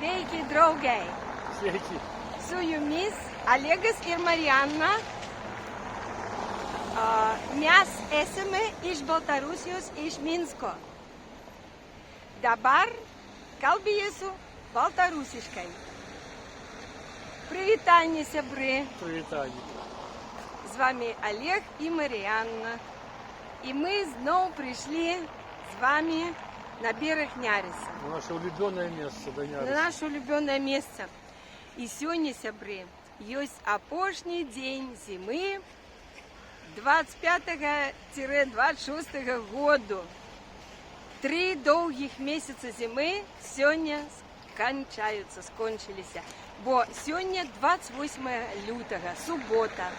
Sveiki, draugai. Sveiki. Su jumis Olegas ir Mariana. Mes esame iš Baltarusijos, iš Minsko. Dabar kalbėsiu baltarusiškai. Привітання, сябри. Привітання. З вами Олег і Маріанна. І ми знову прийшли з вами на берег Няриса. На наше улюбленное место, да, На Няриса. наше улюбленное место. І сьогодні, сябри, ёсць апошні дзень зімы 25-26 году. 3 доўгіх месяца зімы сёння скончыліся. Бо сёння 28 лютага, субота,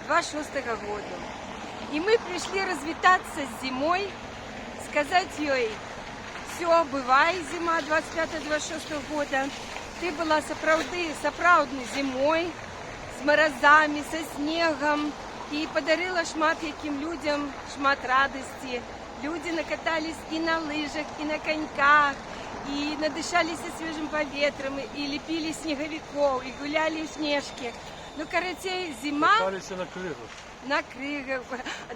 26 году. І мы прыйшлі развітацца з зімой, сказаць ёй: «Всё, бывай, зима 25-26 года. Ты была сапраўднай зімой, з маразамі, са снегам, і падарыла шмат якім людзям шмат радасці. Людзі накатались і на лыжах, і на каньках, і надышаліся свежым паветрам, і лепілі снегавікоў, і гулялі ў снежкі. Ну, карацей, зіма... Каталіся на крыгах. На крыгах,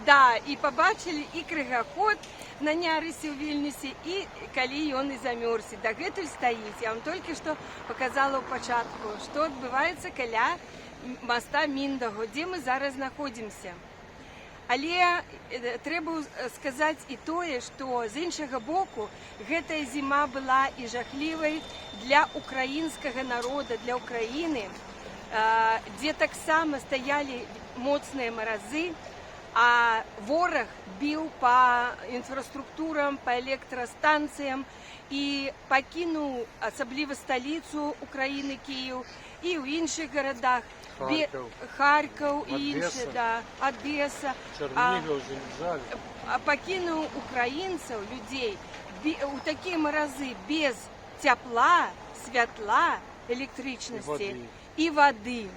да, і побачили і крыгаход на Нярысе ў Вільнюсе, і калі ён і замёрз, і дагэтуль стаіць. Я вам толькі што показала ў пачатку, што адбываецца каля моста Міндаго, дзе мы зараз знаходзімся. Але трэба сказаць і тое, што з іншага боку гэтая зіма была і жахлівай для украінскага народа, для Украіны, дзе таксама стаялі моцныя маразы, а вораг біў па інфраструктурам, па электрастанцыям і пакінуў асабліва сталіцу Украіны, Кіеў, і ў іншых гарадах, Харкаў і іншыя, да, Адеса. Чарнігаў, Залізжалі. Пакінуў украінцаў, людзей, у такія маразы без цяпла, святла, электрычнасці і вады.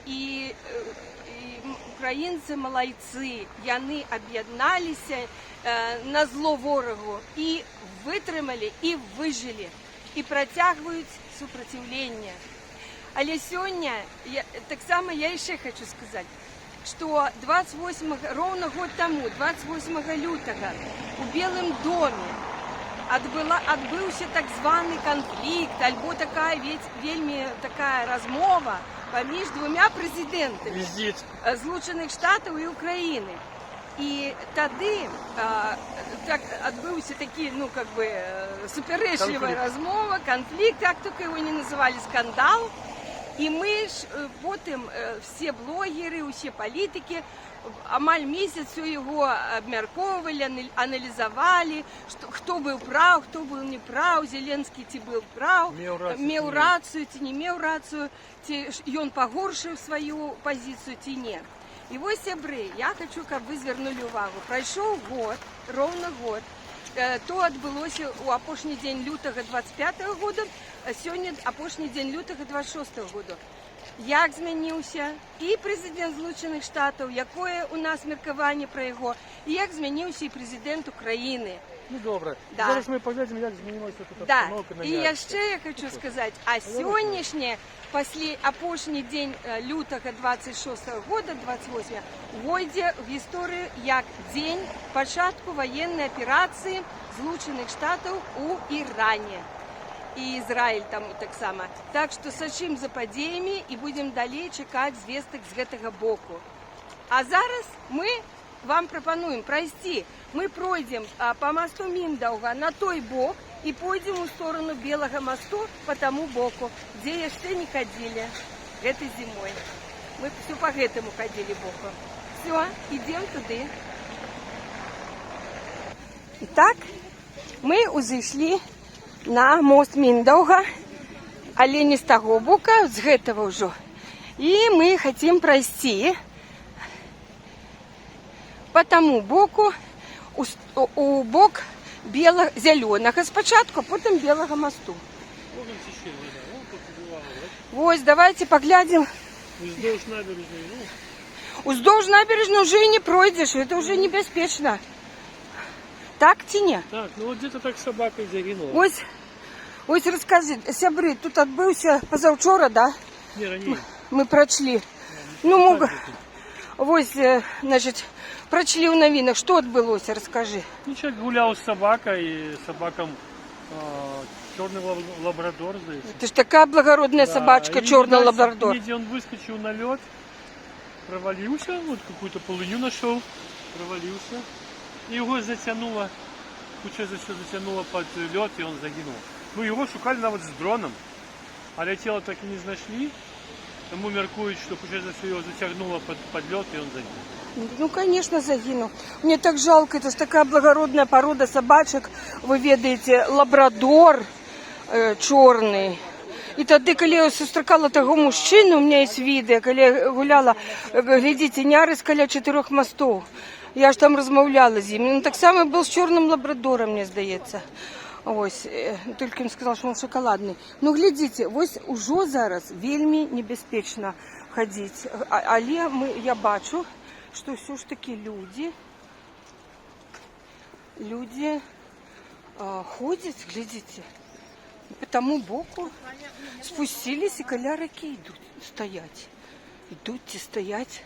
І украінцы малайцы, яны аб'ядналіся на зло ворагу і вытрымалі, і выжылі, і працягваюць супраціўленне. Але сёння, таксама я яшчэ хочу сказаць, што роўна год таму, 28 лютага, у Белым доме адбыўся так званы канфлікт, альбо такая вельмі такая размова паміж двумя прэзідэнтамі Злучаных Штатаў і Украіны. І тады адбыўся такі, ну, как бы, супярэчлівая размова, канфлікт, як толькі яго не называлі, скандал. І мы ж потым, все блогеры, усе палітыкі, амаль месяц яго абмяркоўвалі, аналізавалі, хто быў праў, хто быў не праў, Зеленскі ці быў праў, меў рацыю ці не меў рацыю, ці ён пагоршыў сваю пазіцыю ці не. І вось, сябры, я хочу, каб вы звярнулі ўвагу. Прайшоў год, роўна год, то адбылося ў апошні дзень лютага 25-го года, а сёння апошні дзень лютага 26-го года. Як змяніўся і прэзідэнт Злучаных Штатаў, якое у нас меркаванне пра яго, і як змяніўся і прэзідэнт Украіны. Ну, добра. Да. Зараз ми паглядзім, як змянілася тут Да, абстаноўка на і Нярисе. яшчэ я хочу сказаць, а сённяшні, апошні дзень лютага 26-го года, 28, войдзе ў гісторыю як дзень пачатку ваеннай аперацыі Злучаных Штатаў у Іране. І Ізраіль там таксама. Так што сачым за падзеямі і будзем далей чакаць звестак з гэтага боку. А зараз мы вам прапануем прайсці. Мы пройдзем па мосту Міндаўга на той бок і пойдзем у сторону Белага мосту по таму боку, дзе яшчэ не хадзілі гэтай зімой. Мы все по гэтаму хадзілі боку. Все, ідзем туды. І так, мы узышлі на мост Міндаўга, але не з таго бока, з гэтага ўжо. І мы хацім прайсці по таму боку, у бок зялёнага спачатку, а потым Белага мосту. Вось, давайте паглядзім. Уздоўж набережной, ну. Уздоўж набережной уже не пройдзеш, это уже небяспечна. Так ці не? Так, ну вот где-то так собака загинула. Ось Ось розкажи, сябри, тут відбувся позавчора, да? Не, ранее. Ми прочли. Ну, мог... Ось, значить, прочли в новинах. Що відбулося, розкажи. Ну, человек гулял с собакой, и собакам черный лабрадор, здається. Це ж така благородна собачка, и, чорний видать, лабрадор. Где он выскочил на лед, провалился, вот какую-то полынью нашел, провалился. И его затянуло, куча все затянуло под лед, и он загинул. Ну, его шукали навіть з дроном, але тело так и не нашли. Тому меркують, що уже за все його затягнуло под лед, и он загинул. Ну, конечно, загинул. Мне так жалко, это же такая благородная порода собачек. Вы ведаете, лабрадор чорний. І тоді, коли я зустрічала того мужчину, у мене є відео, коли я гуляла, глядите, Нярис каля 4 мостів. Я ж там розмовляла з ним. Він так само був з чорним лабрадором, мені здається. Ось, тільки він сказав, що він шоколадний. Ну, глядите, ось уже зараз вельми небезпечно ходити. Але я бачу, що все ж таки люди ходят, глядите, по тому боку спустились и колярики идут стоять. Идут и стоять.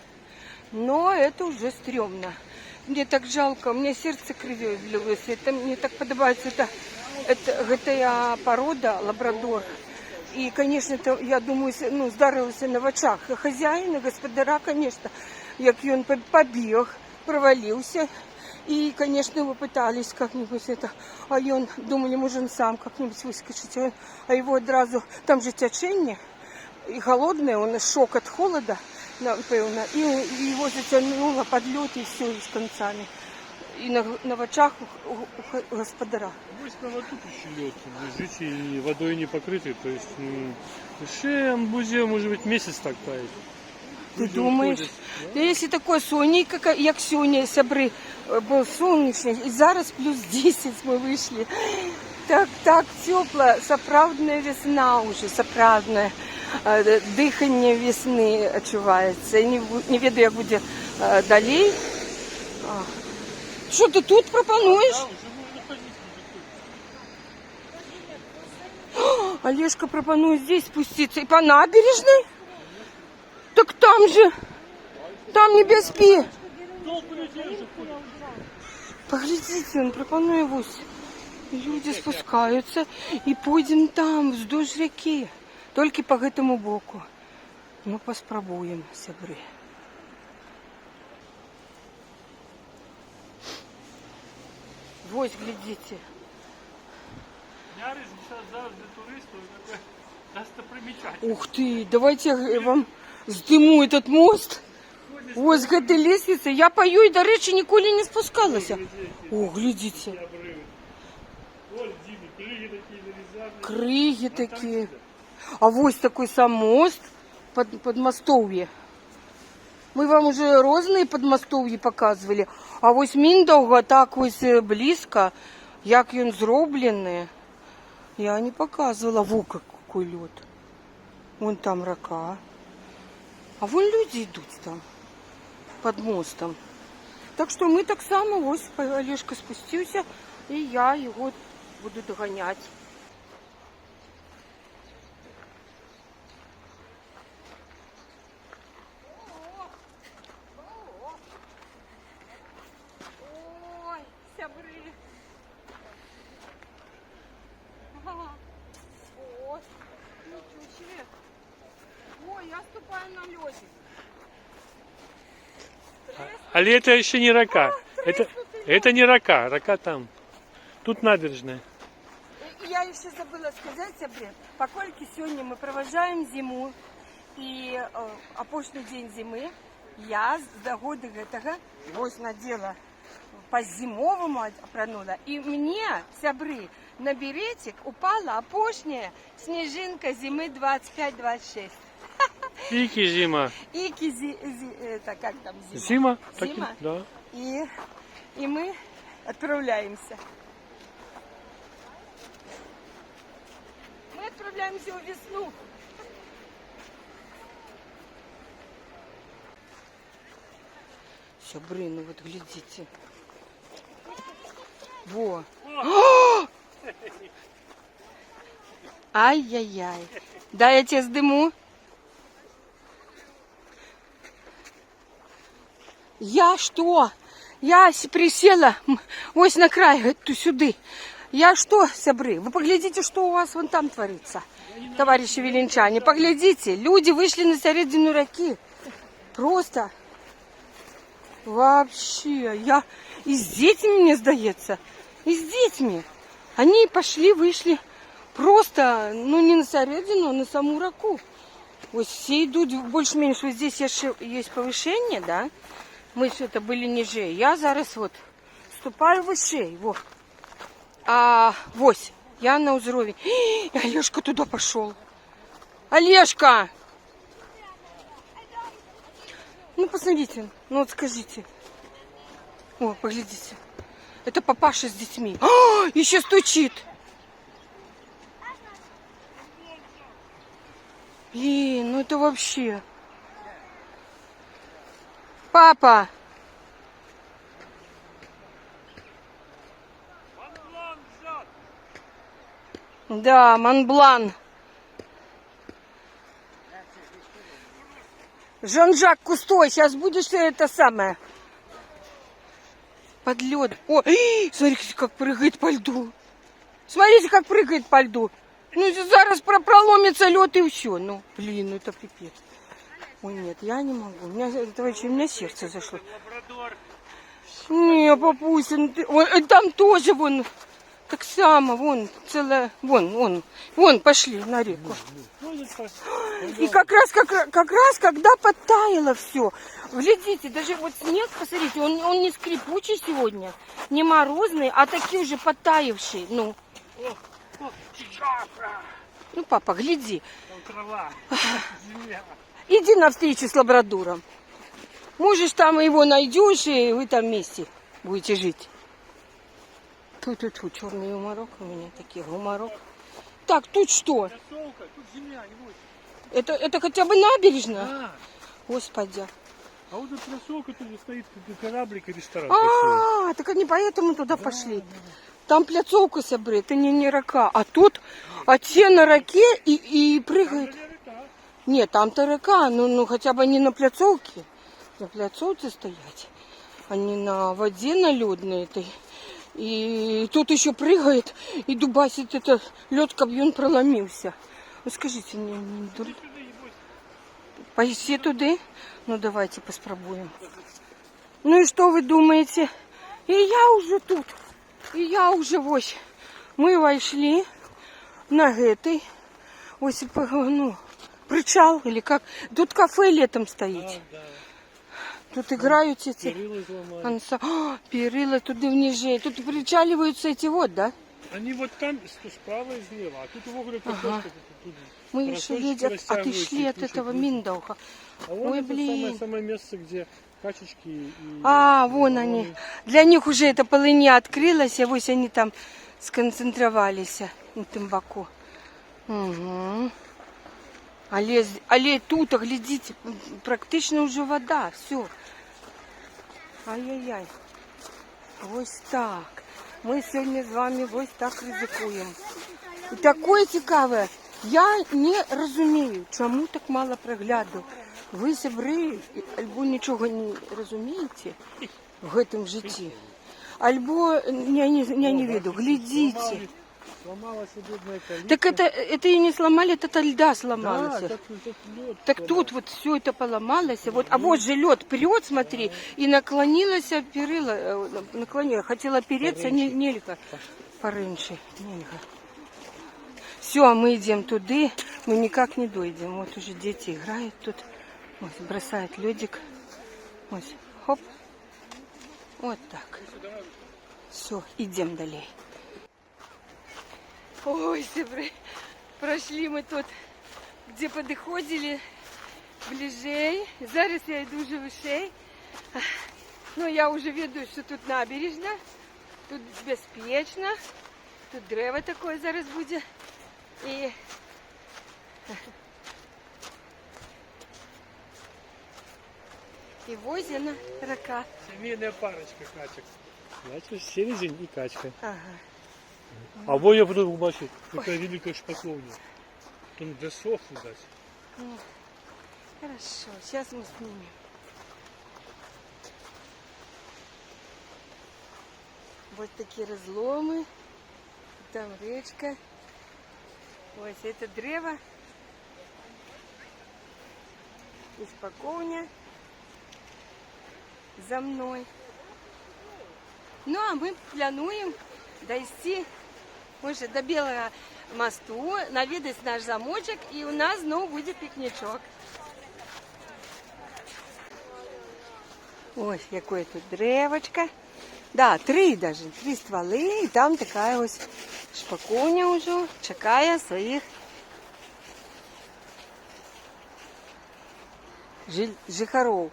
Но это уже стрёмно. Мне так жалко, у меня сердце кровью влилось. Это мне так подобается, это порода лабрадор. И, конечно, это, я думаю, ну, здарилося на очах хозяина, господара, конечно, як он побег, провалился. И, конечно, его пытались как-нибудь это, а он, думали, может, он сам как-нибудь выскочить, а его одразу, там же течение, и холодное, он шок от холода, напевно, и его затянуло под лед, и все, и с концами. И на очах у господара. Ось на вот тут еще лед лежит и водой не покрытый, то есть, буде, может быть, месяц так таять. Ты думаешь? Да? Если такой сонненько, як сьогодні, сябри, був сонячний, і зараз плюс 10 ми вийшли. Так тепло, справжня весна уже, справжнє дихання весни відчувається. Не веду, як буде далі. Що ти тут пропонуєш? Олежка пропонует здесь спуститься. И по набережной? Так там же, там не без пи. Поглядите, он пропонует ось. Люди спускаются и пойдем там, вздоль реки. Только по этому боку. Ну, поспробуем, сябры. Вот, глядите. Нярис завжди туристів, достопримечательність. Ух ты, давайте я вам сдыму этот мост. Ось з этой лестницы. Я пою и, до речі, ніколи не спускалася. О, глядите. Криги такі. А ось такой сам мост под мостовье. Мы вам уже розные подмостовья показывали. А ось Міндовга так ось близко, як він зроблений. Я не показывала. Во, какой лед. Вон там рака. А вон люди идут там, под мостом. Так что мы так само, ось Олежка спустился, и я его буду догонять. Ой, сябры. О, ничего себе. Ой, я ступаю на лёде. Але это еще не рака. Это не рака, рака там. Тут набережная. Я еще забыла сказать, Сябры, покольки сегодня мы провожаем зиму, и опошний день зимы, я з года гэтага ось надела по-зимовому апранула, и мне, Сябры, на беретик упала опошняя снежинка зимы 25-26. Ики зима. Ики, это как там зима? Зима? Зима? Так, да. И мы отправляемся. Мы отправляемся в весну. Сябры, ну вот глядите. Во. Ай-яй-яй. Дай я тебе сдыму. Я что? Я присела ось на край, сюди. Я что, сябры? Вы поглядите, что у вас вон там творится, товарищи виленчане. Поглядите, люди вышли на середину реки. Просто вообще. Я и с детьми, мне сдается. И с детьми. Они пошли, вышли просто, ну не на середину, а на саму реку. Вот все идут больше-меньше. Вот здесь есть повышение, да? Мы что-то были ниже. Я зараз вот ступаю выше. Вот. А вось, я на узровень. Олежка туда пошел. Олежка! Ну, посмотрите, ну вот скажите. О, поглядите. Это папаша с детьми. Еще стучит. Блин, ну это вообще... Папа! Да, Монблан. Жан-Жак Кусто, сейчас будешь это самое. Под лед. О, смотрите, как прыгает по льду. Смотрите, как прыгает по льду. Ну, зараз проломится лед и все. Ну, блин, ну это пипец. Ой, нет, я не могу. У меня сердце зашло. Не, папуся, ну там тоже вон, так само, вон, целая, вон, пошли на реку. И как раз, когда подтаяло все, глядите, даже вот снег, посмотрите, он не скрипучий сегодня, не морозный, а такие уже подтаявшие, ну. Ну, папа, гляди. Иди навстречу с лабрадором. Можешь, там его найдешь, и вы там вместе будете жить. Тут черный гуморок у меня, такие гуморок. Так, тут что? Тут земля, Это хотя бы набережная? Да. Господи. А вот этот поселок, тут же стоит кораблик и ресторан. Так они поэтому туда пошли. Там пляцовка сябры, это не рака. А тут, те на раке и прыгают. Нет, там-то река, ну хотя бы не на пляцовке. На пляцовке стоять, а не на воде наледной этой. И тут еще прыгает и дубасит этот лед, как он проломился. Ну скажите, не дур... Поеси туда? Ну давайте поспробуем. Ну и что вы думаете? И я уже тут. И я уже вось. Мы вошли на этой. Ось, ну, причал или как. Тут кафе летом стоит. Да. Тут играют эти... Перила туди вниже. Тут причаливаются эти вот, да? Они вот там справа и слева, а тут его говорят, Мы еще едем, отошли от этого Миндауха. А вон Ой, это блин. самое место, где качечки и... Вон они. Для них уже эта полыня открылась, и вот они там сконцентровались на этом боку. Угу. Але тут, глядите, практично уже вода, все. Ай-яй-яй. Ось так. Ми сьогодні з вами ось так ризикуємо. І таке цікаве. Я не розумію, чому так мало пригляду. Ви, сябри, або нічого не розумієте в цьому житті, або я не веду. Глядите. Сломалась бедная калитка. Так это и не сломали, это от льда сломалось. Да, лед так тут вот все это поломалось. Вот, а вот же лед прет, смотри, и наклонилась, наклонила, хотела опереться, нельзя. Пораньше. Нельзя. Все, мы идем туда, мы никак не дойдем. Вот уже дети играют тут. Вот, бросают ледик. Вот, хоп. Вот так. Все, идем далее. Ой, сябры, прошли мы тут, где подходили ближей. Зараз я иду уже выше. Ну, я уже веду, что тут набережна, тут безпечно, тут древо такое зараз будет. И возина рака. Семейная парочка качек. Значит, селезень и качка. Ага. А во я потом бачу, какая великая шпакловня. Там засох, видать. Ну, хорошо, сейчас мы снимем. Вот такие разломы. Там речка. Ось это древо. И спокойня за мной. Ну, а мы плануем дойти уже до Белого мосту, наведать наш замочек, и у нас знову будет пикничок. Ось, якое тут древочка. Да, три стволи, і там така ось шпаконя уже чекає своїх жихаров.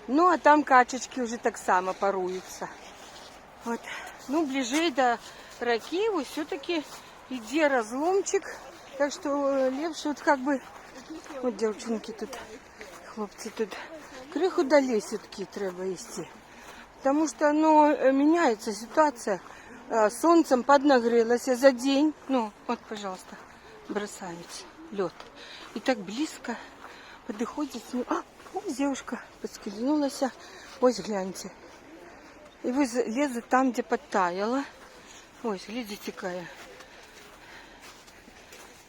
Ну, а там качечки уже так само паруются. Вот. Ну, ближе до раки вот все-таки иде разломчик. Так что лепше вот как бы... Вот девчонки тут, хлопцы тут. Криху далі все-таки треба идти. Потому что, ну, меняется ситуация. Солнцем поднагрелось за день. Ну, вот, пожалуйста, бросается лед. И так близко подходит. А, ось девушка подскользнулась. Ось, гляньте. И вы лезет там, где подтаяло. Ось, глядите, какая.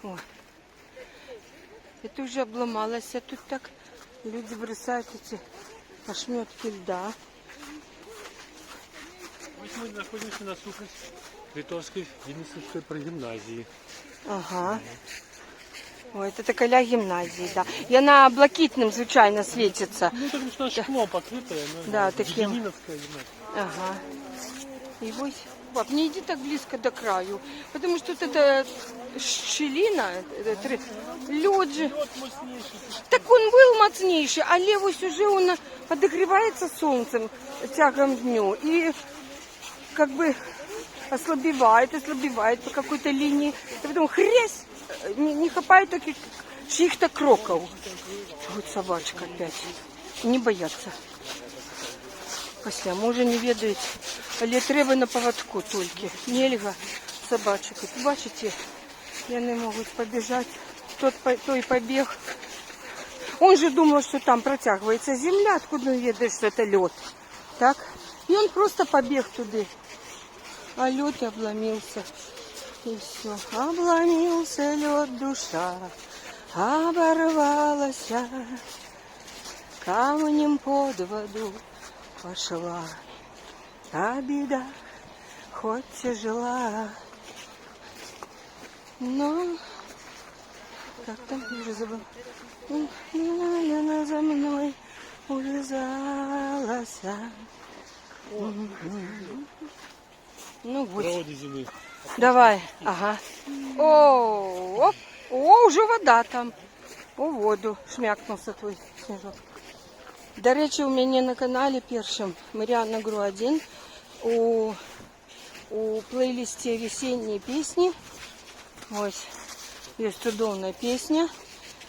О. Это уже обломалось. А тут так люди бросают эти ошметки льда. Ось мы находимся на сухость Литовской Денисовской прогимназии. Ага. Ой, это такая гимназии, да. И она блакитным, звичайно, светится. Ну, потому что она шклом покрытая. Да, таким. Денисовская гимназия. Ага. И вот, пап, не иди так близко до краю, потому что тут это щелина, лед же. Лед мощнейший. Так он был мощнейший, а левость уже он подогревается солнцем тягом дню и как бы ослабевает по какой-то линии. И потом хрясь, не хапает таких чьих-то кроков. Вот собачка опять. Не бояться. Після, може не ведають, але треба на поводку тільки. Нельга собачок. Бачите, вони можуть побіжати. Той побіг. Он же думал, что там протягивается земля, откуда он ведает, что это лед. Так? И он просто побег туда. А лед обломился. И все. Обломился лед, душа оборвалась, камнем под воду пошла. А беда хоть тяжела, но как там, я уже забыла. Она за мной увязалась. Ну вот. Проводы зимы. Давай, ага. О, оп. О, уже вода там. У воду шмякнувся твій сніжок. До речі, у мене на каналі першим Маріанна Гру-1 у плейлисте «Весенние песни». Ось, есть чудовная песня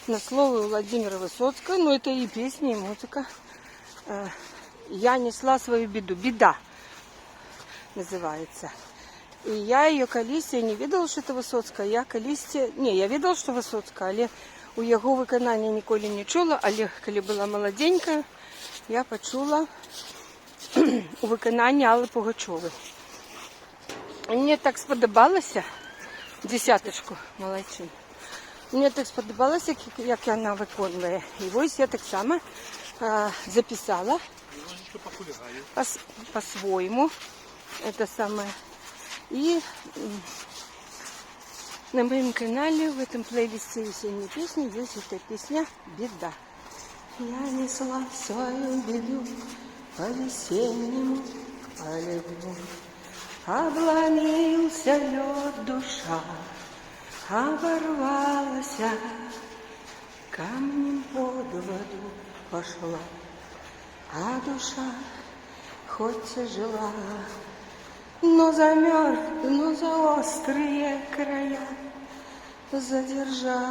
на слово Владимира Высоцкого. Ну, это и песня, и музыка. «Я несла свою беду». «Беда» называется. И я ее колись, я не видела, что это Высоцкая. Я колись, не, я видела, что Высоцкая, але у його виконання ніколи не чула, але коли була молоденька, я почула у виконанні Алли Пугачової. Мені так сподобалося, десяточку, молодчина. Мені так сподобалося, як вона виконує. І ось я так само записала по-своєму. Это самое. И на моем канале в этом плейлисте «Весенние песни» есть эта песня «Беда». Я несла свою беду по весеннему полю. Обломился лед, душа оборвалась, камнем под воду пошла, а душа хоть и жила, но замерз, но за острые края задержалась,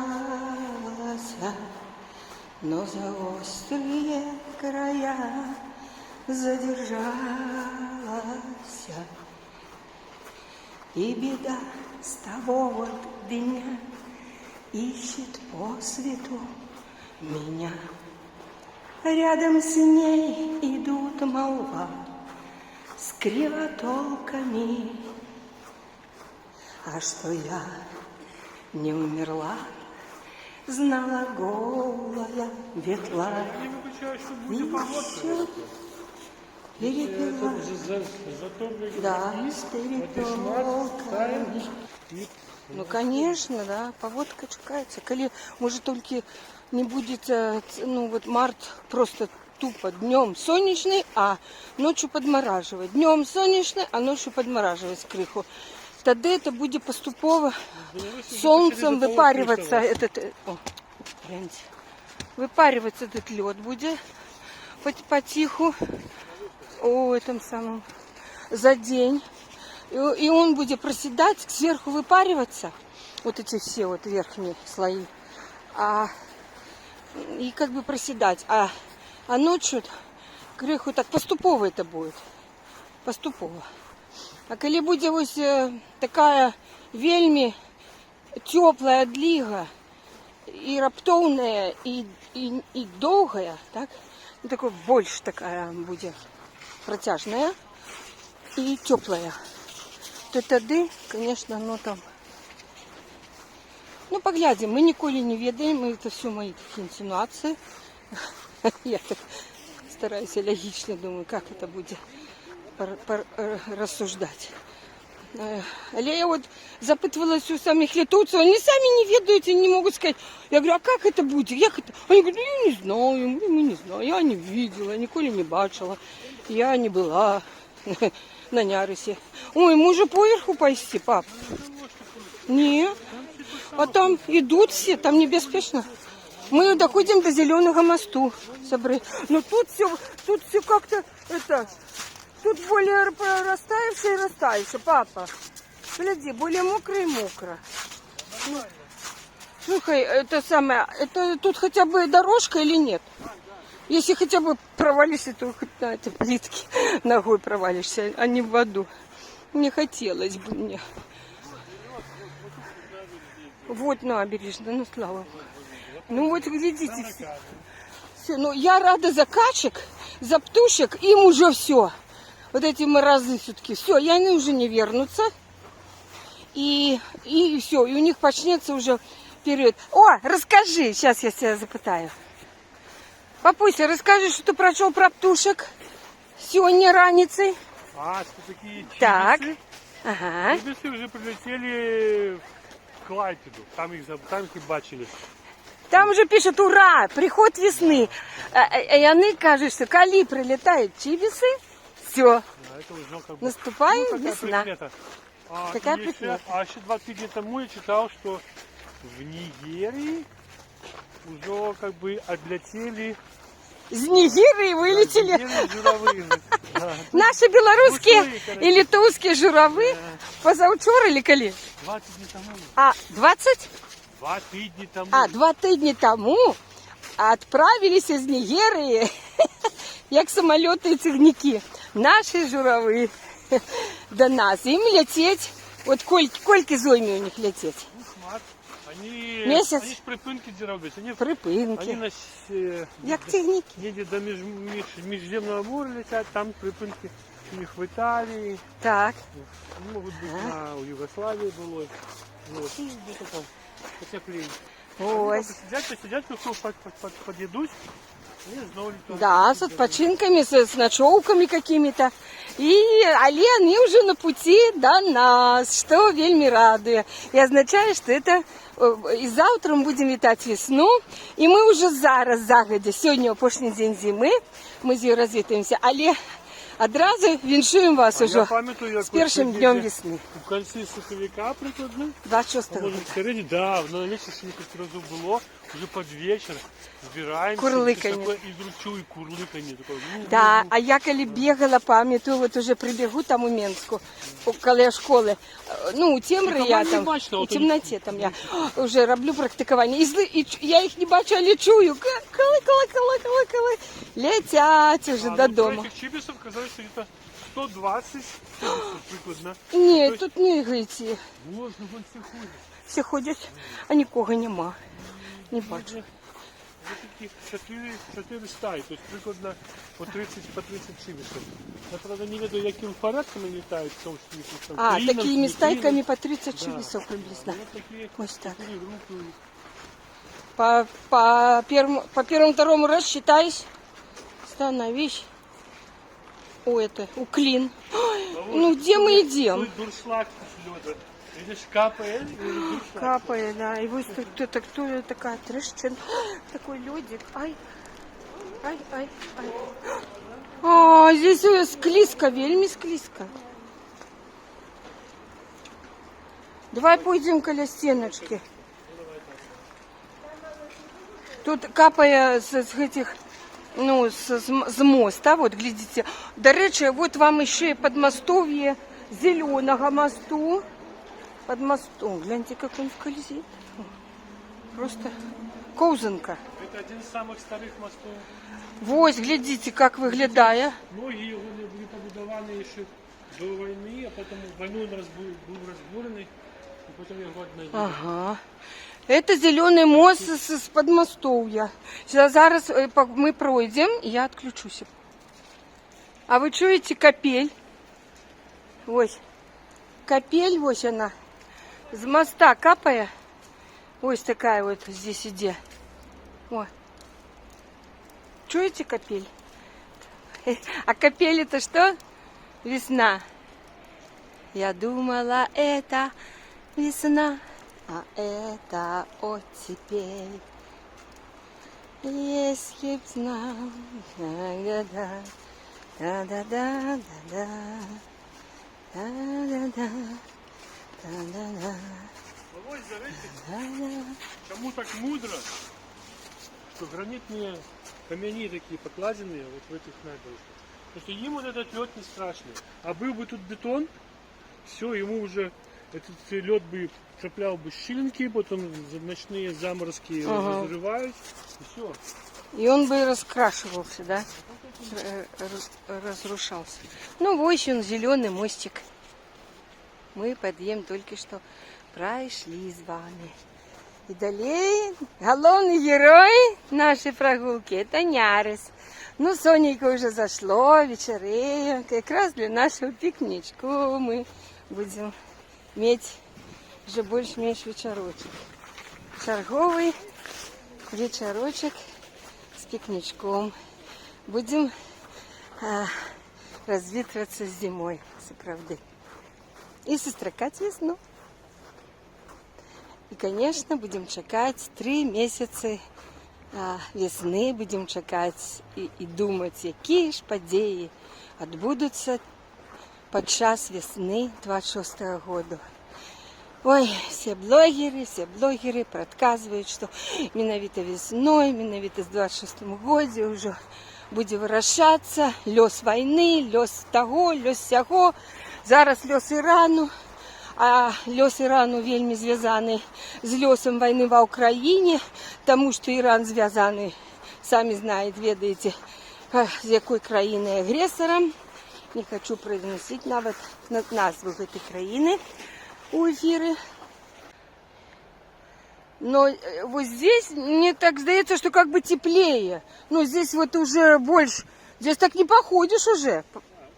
но за острые края задержалась. И беда с того вот дня ищет по свету меня. Рядом с ней идут молва с кривотолками. А что я не умерла, знала голая ветла. Я вибачаю, що И буде погодка. всё перепила. Заторный Да, лист, перепелками. Ну, конечно, да, погодка чекається. Коли, може, тільки не будет, ну, вот март просто тупо днем сонячний, а ночью подмораживает. Днем сонячний, а ночью подмораживает криху. Тогда это будет поступово солнцем выпариваться этот, гляньте, выпариваться этот лед будет потиху, этом самом, за день. И он будет проседать, сверху выпариваться, вот эти все вот верхние слои, и как бы проседать. А ночью криху так поступово это будет, поступово. А коли буде ось такая вельми теплая длига, и раптовная, и долгая, так, ну, такой больше такая будет протяжная и теплая, то тогда, конечно, оно там, ну, поглядим, мы ніколи не ведаем, это все мои такие инсинуации. Я так стараюсь логично, думаю, как это будет рассуждать. Але я вот запытывалась у самих литовцев, они сами не ведают и не могут сказать. Я говорю, а как это будет? Як это? Они говорят, я не знаю, мы не знаю, я не видела, ніколи не бачила, я не была на Нярисі. Ой, може поверху пойти, пап? Нет, а там идут все, там небеспечно. Мы доходим до Зеленого мосту. Но тут все как-то это... Тут более растаявшее и растаявшее, папа. Гляди, более мокро и мокро. Ну, слушай, это самое, это тут хотя бы дорожка или нет? Если хотя бы провалишься, то хоть на этой плитке ногой провалишься, а не в воду. Не хотелось бы мне. Вот набережная, ну слава богу. Ну вот глядите. Все, ну я рада за качек, за птушек, им уже все. Вот эти морозы все-таки, все, и они уже не вернутся. И все, и у них начнется уже период. О, расскажи, сейчас я тебя запытаю. Папуся, расскажи, что ты прочел про птушек сегодня раницей. А, что такие чибисы? Так, ага. Чибисы уже прилетели в Клайпеду, там их бачили. Там уже пишут, ура, приход весны. И они кажут, что коли прилетают чибисы, все, наступает весна. Такая примета. А еще 2 тижня тому я читал, что в Нигерии уже как бы отлетели... Из Нигерии вылетели журавлы. наши белорусские и литовские журавлы позавчора или коли? 2 тижні тому. А, 20? 2 тижні тому. А, 2 тижні тому отправились из Нигерии, як самолеты и цигники, наши журавлы до нас. Им лететь, вот кольки зойми у них лететь? Месяц? Они ж припинки роблять. Припинки. Они нас як цигники. едет до Межземного моря летят, там припинки у них в Италии, Так. могут быть у Югославии было. Вот. И где-то там потеплее. Ой. Посидят, подъедусь. Да, с отпочинками, с ночевками какими-то. Але они уже на пути до нас, что вельми радует. И означает, что это и завтра мы будем вітати весну. И мы уже зараз, загодя, сегодня опошний день зимы, мы з нею розвітаємося. Але одразу віншуємо вас уже з першим днем весны. В конце суховика прикладно. 26-го. Может, в середине, да, на вечер несколько разов было, уже под вечер збираємося. Курликання. І зручу, і курликання. Да, а я коли бігала, пам'ятаю, вот уже прибігу там у Менську, коли школи, ну, у Темри я там, у темноті там я вже роблю практикування. І я їх не бачу, але чую, коли, летять уже додому. Этих чибисов казалось, что где-то 120 прикладно. Ні, тут не йти. Можна, вон всі ходять. Всі ходять, а нікого нема. Не бачу. Вже таких 4 стаї, тобто прикладно по 30 чивісів. Я, правда, не веду, яким порядком вони літають, в тому числі. А, такими стайками по 30 Да. весов приблизно. Вот такие Ось так. 4 группы. По первому-второму раз считаюсь. Становись. О, это уклин. Ой, ну где мы идем? Тут дуршлаг лёда. Видишь, капает и дуршлаг. Капает, да. И вот тут кто такая трещина. Такой ледик. Ай. Ай, ай, ай. А, здесь склизко, вельми склизко. Давай пойдем коля стеночки. Тут капая с этих, ну, с моста, вот, глядите. До речі, вот вам ще і подмостовье зеленого мосту. Под мостом. Гляньте, как он скользит. Просто ковзанка. Это один из самых старых мостов. Вось, глядите, как виглядає. Многие его были побудованы еще до войны, а потом в войну он был разбуренный, и потом его отновили. Ага. Это зеленый мост с подмостовья. Зараз мы пройдем, и я отключусь. А вы чуете капель? Ось. Капель, ось она. С моста капая. Ось такая вот здесь иде. О. Чуете капель? А капель это что? Весна. Я думала, это весна, а это оттепель. Если б знал, да-да-да, да-да-да, да-да-да, да-да-да. Ось, заметьте, чому так мудро, что гранитные камни такие покладенные вот в этих набережных. Потому что им вот этот лед не страшный. А был бы тут бетон, все, ему уже этот лед бы цеплял бы щелинки, потом ночные заморозки разрывают, и все. И он бы раскрашивался, да? Разрушался. Ну, вот он, зеленый мостик. Мы подъем только что прошли с вами. И далее главный герой нашей прогулки – это Нярис. Ну, сонечко уже зашло, вечереем. Как раз для нашего пикничку мы будем иметь уже больше-меньше вечерочек. Черговый вечерочек с пикничком. Будем развитываться зимой, с правдой. И состракать весну. И, конечно, будем чекать 3 месяцы весны, будем чекать і думати, які ж події відбудуться під час весни 26-го года. Ой, все блогеры предсказывают, что менавіта весной, менавіта з 26-м году уже буде вирішатися лёс війни, лёс того, лёс сяго. Зараз лёс Ірану. А лёс Ірану вельми звязаны з лёсом войны в Украине, тому что Иран звязаны, сами знаете, ведаете, с якой краиной агрессором. Не хочу произносить навіть назву этой краины у эфиры. Но вот здесь, мне так сдается, что как бы теплее. Но здесь вот уже больше, здесь так не походишь уже.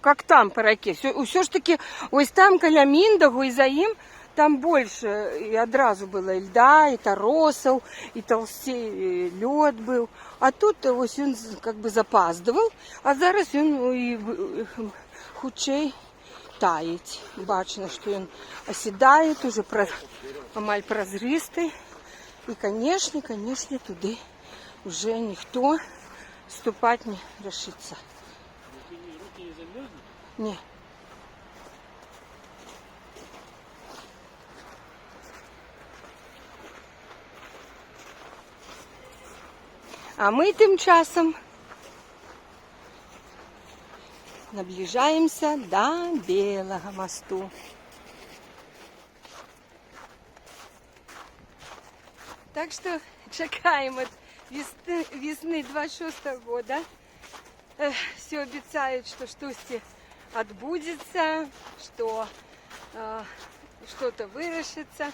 Как там по реке. Все ж таки, ось там каля Міндагу і за їм, там більше і одразу було і льда, і торосов, і толстий льод був. А тут ось він как би запаздував, а зараз він і худший таїть. Бачно, що він осідає, уже амаль прозристий. І, конечно, туди вже ніхто ступати не решиться. Не. А ми тим часом наближаемся до Белого мосту. Так что чекаем от весны 26-го года. Все обещают, что штости отбудется, что что-то вырашится.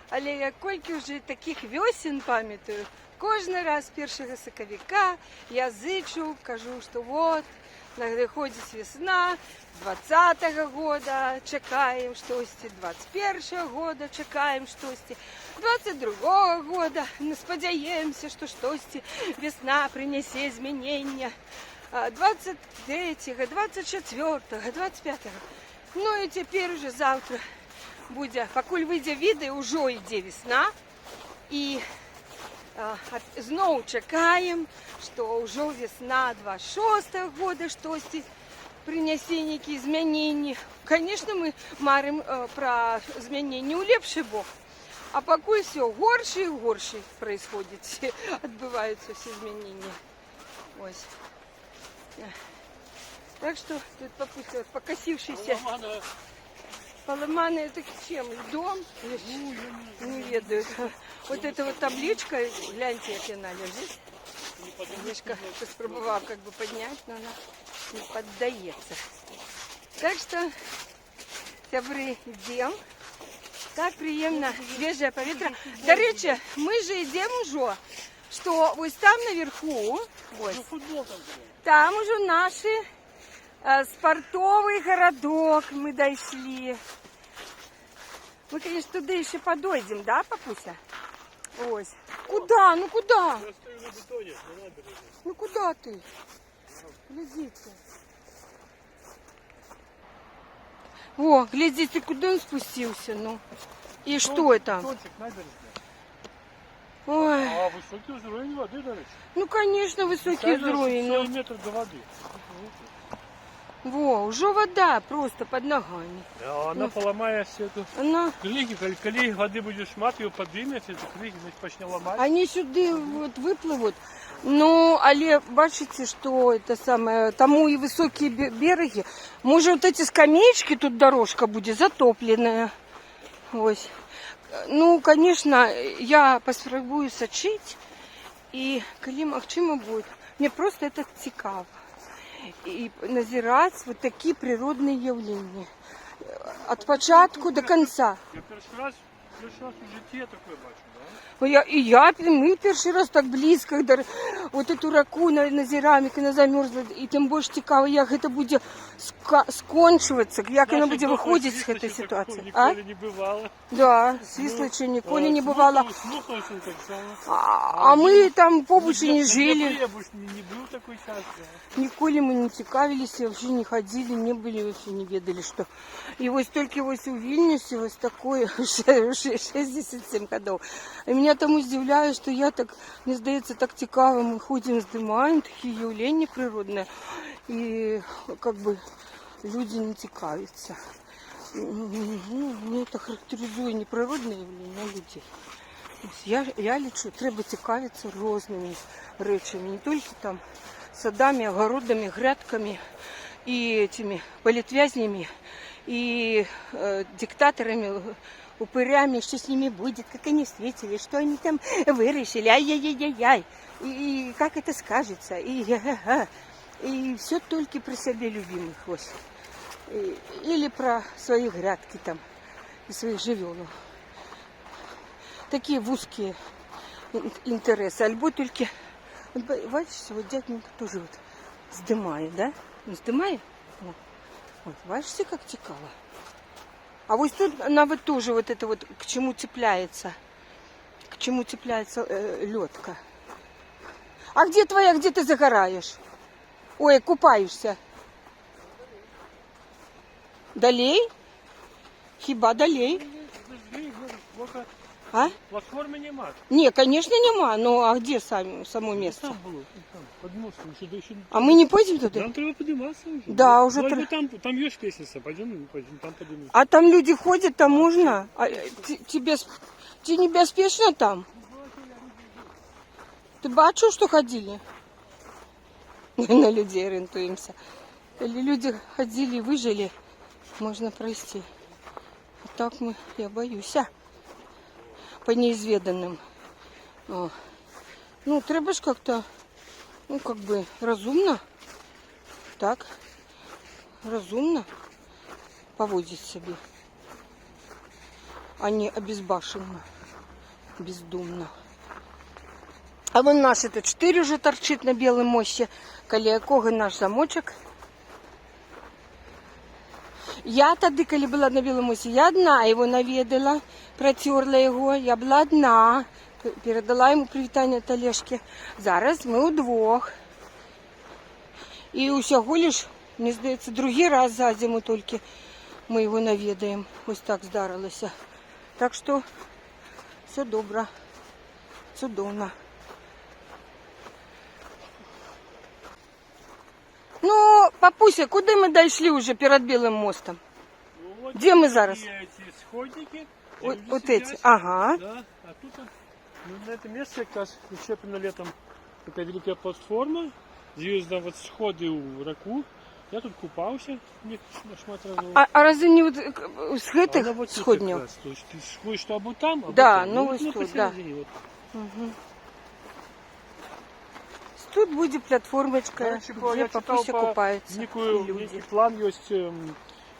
Але я колькі вже таких весен пам'ятаю, кожен раз 1 сакавіка я зичу, кажу, что вот, надыходзіць весна, 20-го года чекаем штосьці, 21-го года чекаем штосьці, 22-го года спадзяемся, что штосьці весна принесе змянення, 23-го, 24-го, 25-го. Ну і цяпер уже завтра будзе, пакуль выйдзе відэо, ўжо ідзе весна, і зноў чакаем, што ўжо весна 26-го года штосьці прынясе нейкія змяненні. Конечно, мы марым пра змяненні ў лепшы бок, а пакуль все горш і горш происходит, адбываюцца все змяненні. Ось. Так что тут покосившийся. Поломанные это чем? Льдом? Не ведаю. Вот эта вот табличка, гляньте, как она лежит. Табличка спробовала как бы поднять, но она не поддается. Так что, сябры, идем. Так приемно, свежее поветра. До речи, мы же идем уже, что вот там наверху, вот, там уже наши спортовый городок мы дошли. Мы, конечно, туда еще подойдем, да, папуся? Ось. Куда? Ну куда? Я стою на бетоне, на набережной. Ну куда ты? Глядите. О, глядите, куда он спустился, ну. И что это? Бетончик набережной. Ой. А высокий уровень воды, до речи. Ну, конечно, высокий уровень. 40 Ну. метров до воды. Во, уже вода просто под ногами. Да, она поломає всю эту Она... криги, коли води буде шмат, його підійметься, ці криги почне ламати. Они сюда вот выплывут. Ну, але бачите, что это самое, тому и высокие береги. Может, вот эти скамеечки, тут дорожка будет затопленная. Ось. Ну, конечно, я поспробую сочить. И коли магчыма будет, мне просто это цікаво. И назирать вот такие природные явления. От початку до конца. Я перший раз в житті таке бачу, да? Мы первый раз так близко, когда вот эту раку на зераміки, на замерзла, и тем больше цікаво, як это буде скончуватися, як воно буде виходити з цієї ситуації. Ніколи не бувало. Да, свісличі ніколи не бувало. Слухався так само. А ми там побуч не жили. Я б не був такий час. Ніколи ми не цікавилися, вообще не ходили, не были, вообще не ведали, что. И вот только вот у Вильнюсе вот такое 67 годов. И меня там удивляет, что я так, мне здається, так цікаво, мы ходим, здымаем такие явления природные. И как бы люди не цікавятся. Ну, мне это характеризує не природне явлення, а людей. Я лічу, треба цікавитися різними речами, не тільки там садами, огородами, грядками и этими политвязнями, и диктаторами, упырями, что с ними будет, как они встретили, что они там выращили, ай-яй-яй-яй, и как это скажется, и все только про себя любимых, вот. Или про свои грядки там, и своих живёнов. Такие узкие интересы, альбо только, вот, бачите, вот дяденька тоже вот здымает, да? Он здымает? Вот, бачите, как цікаво. А вот тут навіть тоже вот это вот к чему цепляется лёдка. А где твоя, где ты загораешь? Ой, купаешься? Далей? Хіба далей? А? Платформи нема. Не, конечно, нема. Ну, а где само место? Там було, там, под мостом. Ще... А мы не пойдем туда? Нам треба подниматься уже. Да, уже Там есть лестница, пойдем, там поднимемся. А там люди ходят, там можно? А, тебе небезпечно там? Ты бачил, что ходили? На людей ориентуемся. Или люди ходили и выжили, можно пройти. А так я боюсь. По неизведанным. О. Ну, треба ж как-то, ну, как бы разумно. Так. разумно поводить себе, а не обезбашенно, бездумно. А вон наш это 4 уже торчит на белом мосте, каля якога наш замочек. Я тады, калі была на белом мосте, я одна его наведала, протерла его, я была одна, передала ему привітання от Олежки. Зараз мы удвох. И усяго лишь, мне здаецца, другі раз за зиму только мы его наведаем. Ось так здарылася. Так что все добра, цудоўна. Ну, папуся, куды мы дайшлі уже перед белым мостом? Ну, вот Где мы зараз? Эти сходники. Вот эти, ага. Да, а тут ну, на этом месте как раз причеплена летом такая великая платформа. Здесь там вот сходы у раку. Я тут купался шмат разов. А разве не вот с Она этих вот тут сходней? как раз. То есть ты сходишь то або там, або Да, там. ну вот вот тут, да. посередине вот. Угу. Тут будет платформочка, Короче, я где читал папуся по купается. некий Люди. план есть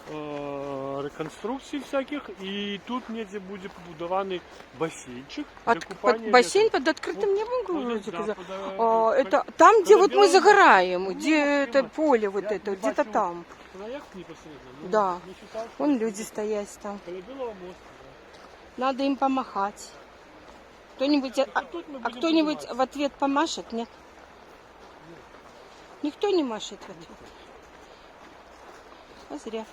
реконструкций всяких, и тут недзе будет побудованный бассейнчик для купания. Бассейн под открытым небом, Ну, вроде да, каза- под, это там, где под вот мы белым- загораем, Ну, где это понимаю. поле вот Я это, не где-то бачу. там. Проект непосредственно. Ну, Да. не считал, что Вон это люди стоят там. около Белого моста, да. Надо им помахать. Кто-нибудь, Тут мы а будем кто-нибудь подниматься. в ответ помашет? Нет? Никто не машет в ответ. А зря.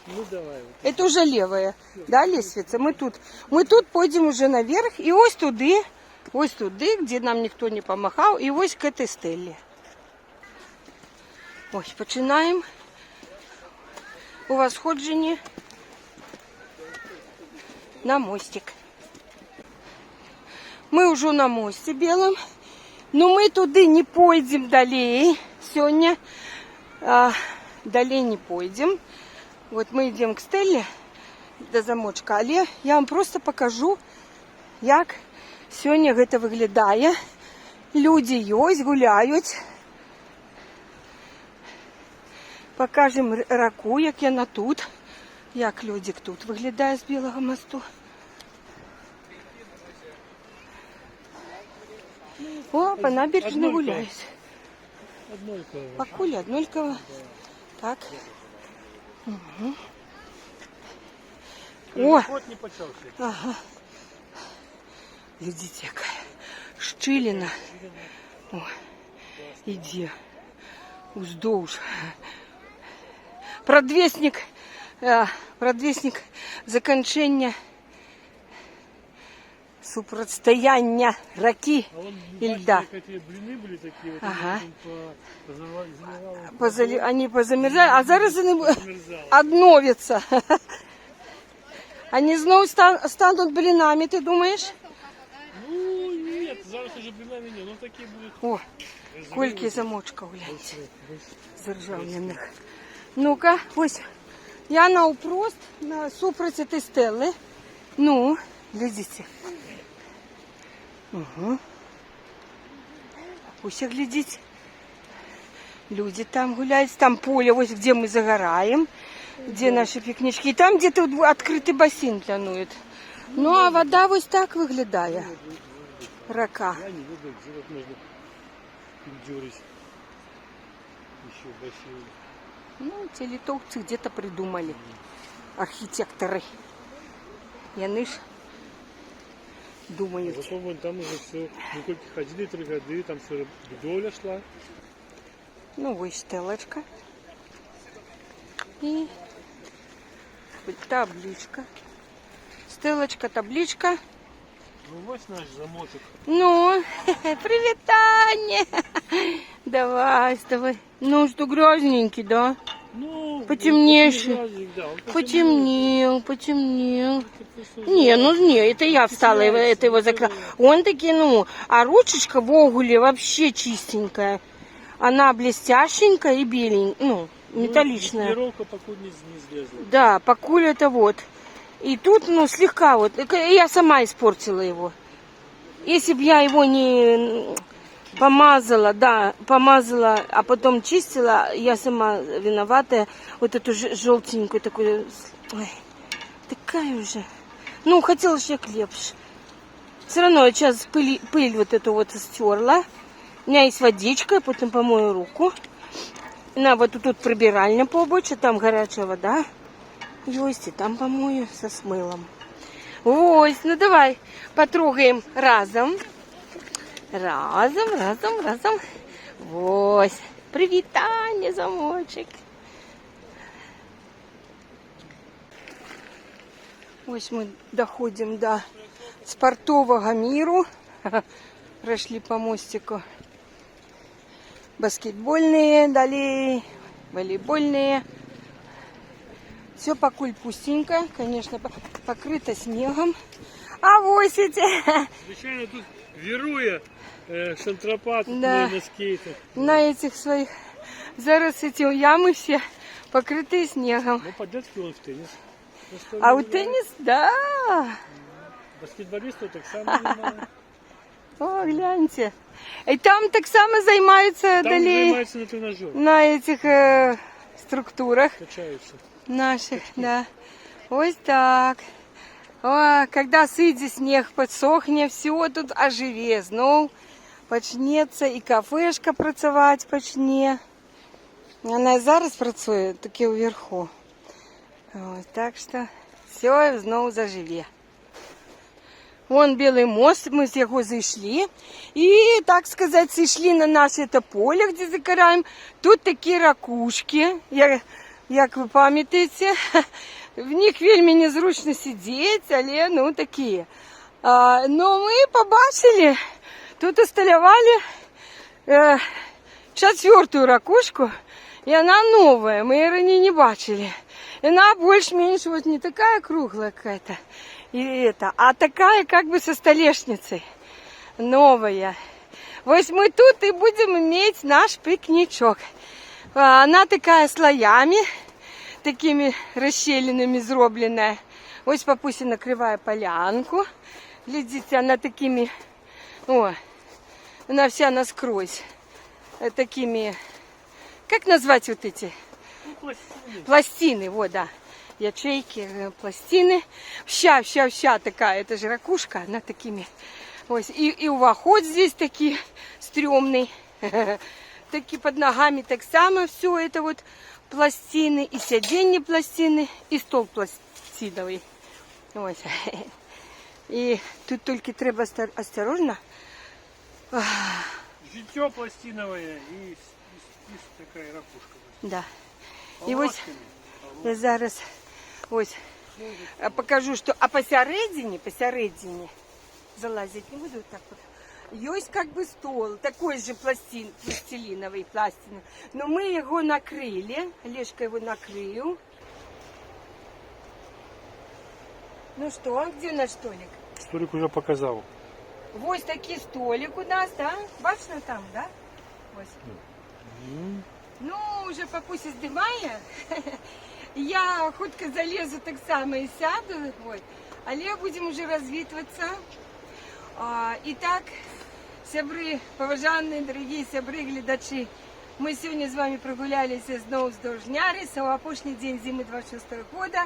Ну давай. Вот. Это уже левая, да, лестница? Мы тут пойдем уже наверх, и ось туды, где нам никто не помахал, и ось к этой стеле. Ось, починаем у восходженні на мостик. Мы уже на мосте белом, но мы туды не пойдем далее сегодня. Далее не пойдем. Вот мы идем к стелі до замочка, але я вам просто покажу, як сёння гэта выглядае. Люди ёсць, гуляюць. Покажем раку, як яна тут, як люди тут выглядае з белого мосту. О, по набережной гуляють. Однольково. Покуль, однольково. Так. Угу. О! Ход не почався. Ага. Глядите, какая щілина. О, іде уздовж. Продвесник закінчення супротстояння раки А вон и бачите, льда. какие блины были такие, вот Ага. они Они позамерзали, а зараз вони замерзало. обновятся. Они снова станут блинами, ты думаешь? Ну нет, зараз уже блинами нет, ну такие будут. О, кольки замочка, гляньте, заржавлених. Ну-ка, ось, я навпрост, супроть этой стелы. Ну, глядите. Угу. Ось, глядите. Люди там гуляют, там поле, вот где мы загораем, где наши пикнички. И там где-то открытый бассейн планует. Ну, а вода вот так выглядает. Рака. Я не веду, где вот можно пиндюрить. Еще бассейн. Ну, те литовцы где-то придумали. Архитекторы. Яны ж думают. Зато вон там уже все, мы только ходили 3 года, там все бедоля шла. Ну, вот стелочка. И табличка. Стелочка, табличка. Ну вот наш замочек. Ну, привитание. Давай, давай. Ну, что грязненький, да? Ну, Потемнейший. Да, он Потемнел. Не, это я встала, это его закрыла. Он таки, ну, а ручечка в огуле вообще чистенькая. Она блестященькая и беленькая, ну, металличная. Полировка покуда не слезла. Да, покуль это вот. И тут, ну, слегка вот. Я сама испортила его. Если бы я его не помазала, да, помазала, а потом чистила. Я сама виноватая. Вот эту желтенькую такую. Ой, такая уже. Ну, хотела же я клепш. Все равно я сейчас пыль вот эту вот стерла. У меня есть водичка, я потом помою руку. На вот тут прибиральня побольше, там горячая вода. Есть, и там помою со смылом. Ось, ну давай потрогаем разом. Разом. Ось. Привітання, замочек. Ось мы доходим до спортового миру. Прошли по мостику. Баскетбольные, далее волейбольные. Все покуль пустенько, конечно, покрыто снегом. А вось эти. Звичайно, тут вирує шантропат Да. на скейтах. На этих своих. Зараз эти ямы все покрытые снегом. Ну, по-детски он в теннис. А у теннис, да. Баскетболістів так само немає. О, гляньте. И там так само займаются Там далее займаються на тренажері, на этих структурах качаються. наших, да. Ось так. О, когда сыдзе снег подсохне, все тут оживе. Знов почнеться і кафешка працювати почне. Вона і зараз працює, таки вверху. Ось, так що все знову заживе. Вон Белый мост, мы с его зашли. И, так сказать, сошли на наше это поле, где закараем. Тут такие ракушки, як ви пам'ятаєте. В них вельми незручно сидеть, але, ну, такие. Но мы побачили, тут усталевали четвертую ракушку. И она новая, мы ее ранее не бачили. И она больше-меньше вот не такая круглая какая-то. А такая как бы со столешницей. Новая. Вот мы тут и будем иметь наш пикничок. Она такая слоями, такими расщелинами зробленная. Ось папуся накрывая полянку. Глядите, она такими, она вся насквозь. Такими, как назвать вот эти? Пластины, вот, да. Ячейки, пластины. Вся такая, это же ракушка, она такими. Ось. И увоход здесь такие стрёмный. Такие под ногами так само все это вот пластины, и сиденье пластины, и стол пластиновый. Ось. И тут только треба осторожно. Життя пластинове і така ракушка. Да. І ось я зараз ось покажу, что посередине залазить не буду вот так вот. Есть как бы стол, такой же пластилиновый, пластиновый. Но мы его накрыли, Олежка его накрыл. Ну что, где наш столик? Столик уже показал. Вот такий столик у нас, да? Бачно там, да? Ось. Ну, уже папуся здимає. Я хутко залезу так само и сяду. Вот. Але будем уже развитываться. Итак, сябры, поважанные, дорогие сябры, глядачи, мы сегодня с вами прогулялись знову вздовж Няриса, у опошний день зимы 26-го года.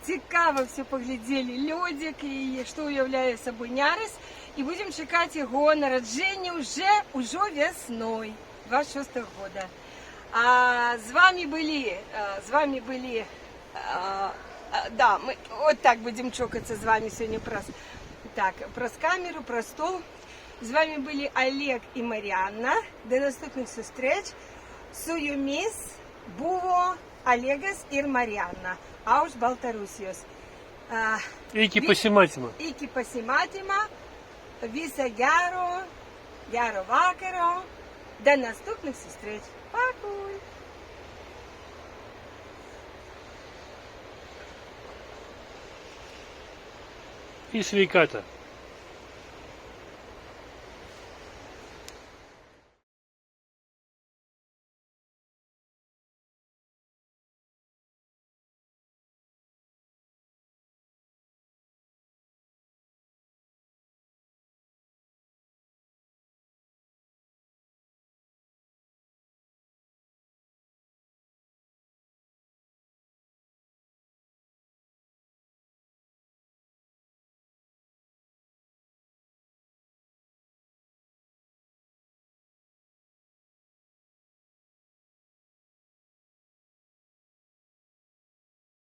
Цікаво все поглядели льодик и что уявляє собой Нярис. И будем чекать его народження уже весной 26-го года. А с вами были, да, мы вот так будем чокаться с вами сегодня про камеру, про стол. С вами были Олег и Мар'яна. До наступних зустріч. Суюміс buvo Олегас ir Mar'яна. Ауш Baltarusijos. Iki pasimatymo. Iki pasimatymo. Viso gero vakaro. До наступних зустріч. Пакуй. І свійката.